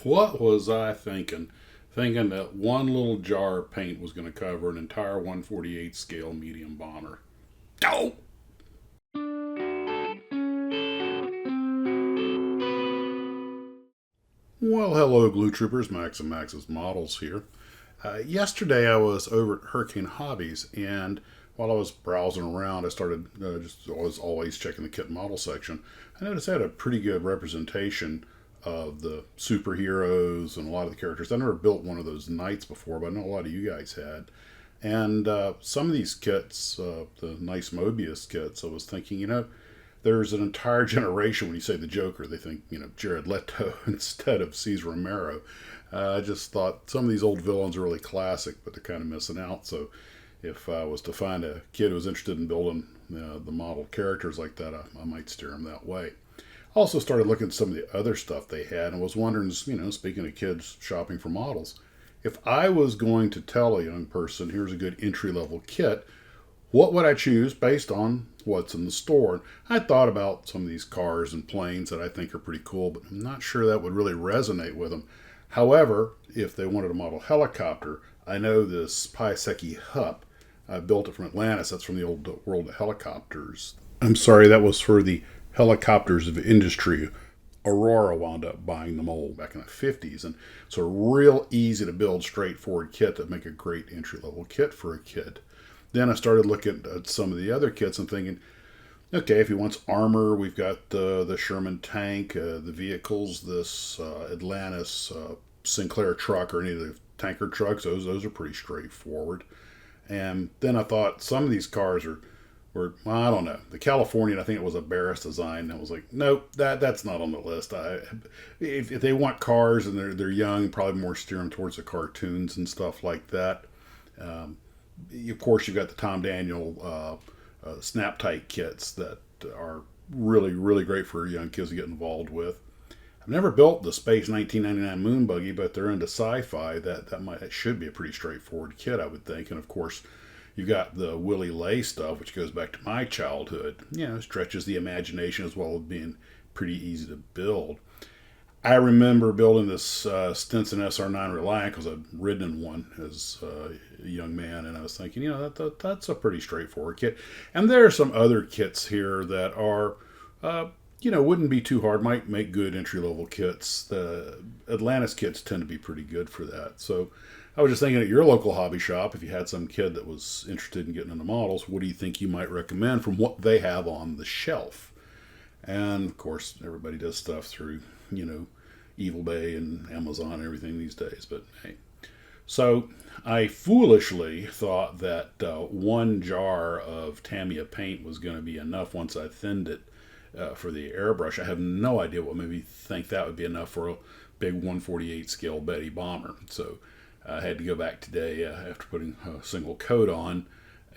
What was I thinking? Thinking that one little jar of paint was going to cover an entire 148 scale medium bomber. Oh! Well, hello, Glue Troopers. Max and Max's Models here. Yesterday I was over at Hurricane Hobbies, and while I was browsing around, I started just was always checking the kit model section. I noticed I had a pretty good representation of the superheroes and a lot of the characters. I never built one of those knights before, but I know a lot of you guys had. And some of these kits, the nice Mobius kits, I was thinking, there's an entire generation when you say the Joker, they think, Jared Leto instead of Cesar Romero. I just thought some of these old villains are really classic, but they're kind of missing out. So if I was to find a kid who was interested in building the model characters like that, I might steer him that way. Also started looking at some of the other stuff they had and was wondering, speaking of kids shopping for models, if I was going to tell a young person, here's a good entry-level kit, what would I choose based on what's in the store? I thought about some of these cars and planes that I think are pretty cool, but I'm not sure that would really resonate with them. However, if they wanted a model helicopter, I know this Piasecki Hup. I built it from Atlantis. That's from the old World of Helicopters. I'm sorry, that was for the Helicopters of Industry. Aurora wound up buying the mold back in the 50s. And so a real easy to build, straightforward kit that make a great entry-level kit for a kid. Then I started looking at some of the other kits and thinking, okay, if he wants armor, we've got the Sherman tank, the vehicles, this Atlantis Sinclair truck or any of the tanker trucks. Those are pretty straightforward. And then I thought some of these cars were well, I don't know. The Californian, I think it was a Barris design. I was like, nope, that's not on the list. If they want cars and they're young, probably more steer them towards the cartoons and stuff like that. Of course, you've got the Tom Daniel snap tight kits that are really, really great for young kids to get involved with. I've never built the Space 1999 Moon Buggy, but they're into sci-fi. That should be a pretty straightforward kit, I would think. And of course, you've got the Willie Lay stuff, which goes back to my childhood. Stretches the imagination as well as being pretty easy to build. I remember building this Stinson SR9 Reliant because I'd ridden in one as a young man, and I was thinking, that's a pretty straightforward kit. And there are some other kits here that are, wouldn't be too hard, might make good entry-level kits. The Atlantis kits tend to be pretty good for that. So I was just thinking at your local hobby shop, if you had some kid that was interested in getting into models, what do you think you might recommend from what they have on the shelf? And of course, everybody does stuff through, Evil Bay and Amazon and everything these days. But hey, so I foolishly thought that one jar of Tamiya paint was going to be enough once I thinned it for the airbrush. I have no idea what made me think that would be enough for a big 148 scale Betty bomber. So I had to go back today after putting a single coat on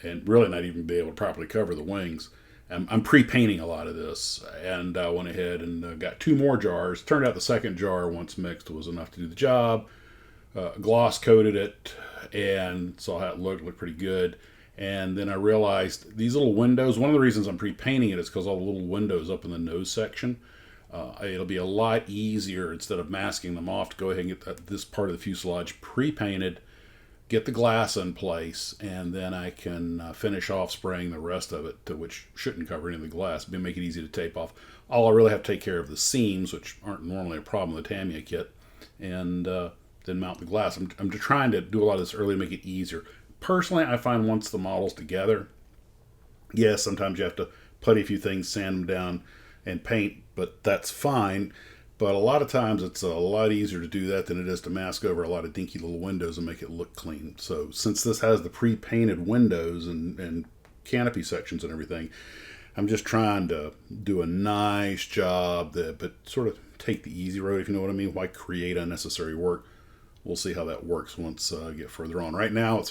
and really not even be able to properly cover the wings. I'm pre-painting a lot of this, and I went ahead and got two more jars. Turned out the second jar, once mixed, was enough to do the job. Gloss coated it and saw how it looked pretty good. And then I realized these little windows, one of the reasons I'm pre-painting it is because all the little windows up in the nose section, it'll be a lot easier instead of masking them off to go ahead and get this part of the fuselage pre-painted, get the glass in place, and then I can finish off spraying the rest of it, which shouldn't cover any of the glass, but make it easy to tape off. All I really have to take care of the seams, which aren't normally a problem with the Tamiya kit, and then mount the glass. I'm just trying to do a lot of this early to make it easier. Personally, I find once the model's together, yes, sometimes you have to putty a few things, sand them down, and paint, but that's fine. But a lot of times it's a lot easier to do that than it is to mask over a lot of dinky little windows and make it look clean. So since this has the pre-painted windows and canopy sections and everything, I'm just trying to do a nice job, but sort of take the easy road, if you know what I mean. Why create unnecessary work? We'll see how that works once I get further on. Right now,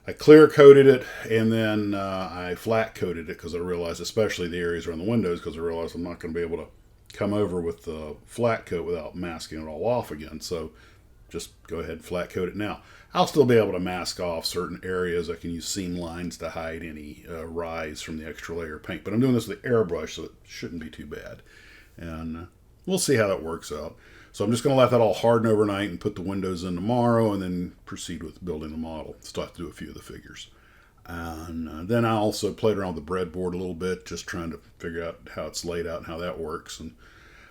I clear coated it, and then I flat coated it because I realized, especially the areas around the windows, because I realized I'm not going to be able to come over with the flat coat without masking it all off again. So just go ahead and flat coat it now. I'll still be able to mask off certain areas. I can use seam lines to hide any rise from the extra layer of paint. But I'm doing this with the airbrush, so it shouldn't be too bad. And we'll see how that works out. So I'm just going to let that all harden overnight and put the windows in tomorrow and then proceed with building the model. Still have to do a few of the figures. And then I also played around with the breadboard a little bit, just trying to figure out how it's laid out and how that works. And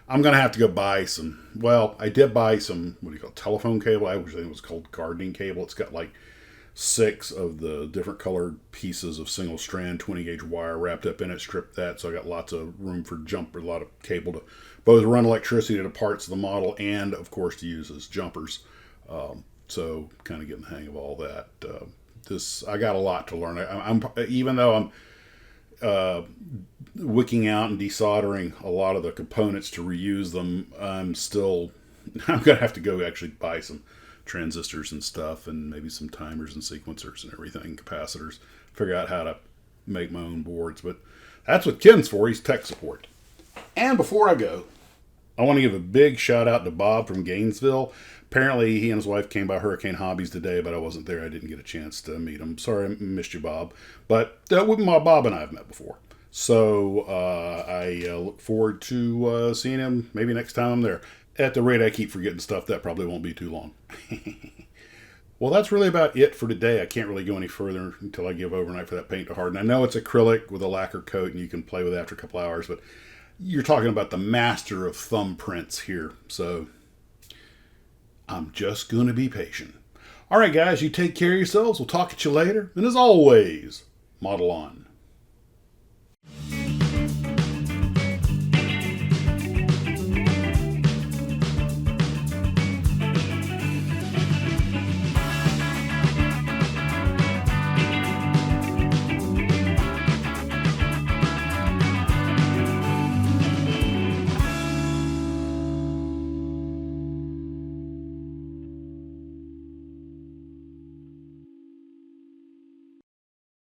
I'm going to have to go buy some, well, I did buy some, what do you call it, telephone cable. I wish it was called gardening cable. It's got like 6 of the different colored pieces of single strand 20 gauge wire wrapped up in it, stripped that. So I got lots of room for a lot of cable to both run electricity to parts of the model and, of course, to use as jumpers. So kind of getting the hang of all that. I got a lot to learn. I'm even though I'm wicking out and desoldering a lot of the components to reuse them, I'm gonna have to go actually buy some transistors and stuff, and maybe some timers and sequencers and everything, capacitors. Figure out how to make my own boards. But that's what Ken's for. He's tech support. And before I go, I want to give a big shout out to Bob from Gainesville. Apparently, he and his wife came by Hurricane Hobbies today, but I wasn't there. I didn't get a chance to meet him. Sorry, I missed you, Bob. But Bob and I have met before. So I look forward to seeing him maybe next time I'm there. At the rate I keep forgetting stuff, that probably won't be too long. Well, that's really about it for today. I can't really go any further until I give overnight for that paint to harden. I know it's acrylic with a lacquer coat, and you can play with it after a couple hours, but you're talking about the master of thumbprints here. So I'm just going to be patient. All right, guys, you take care of yourselves. We'll talk at you later. And as always, model on.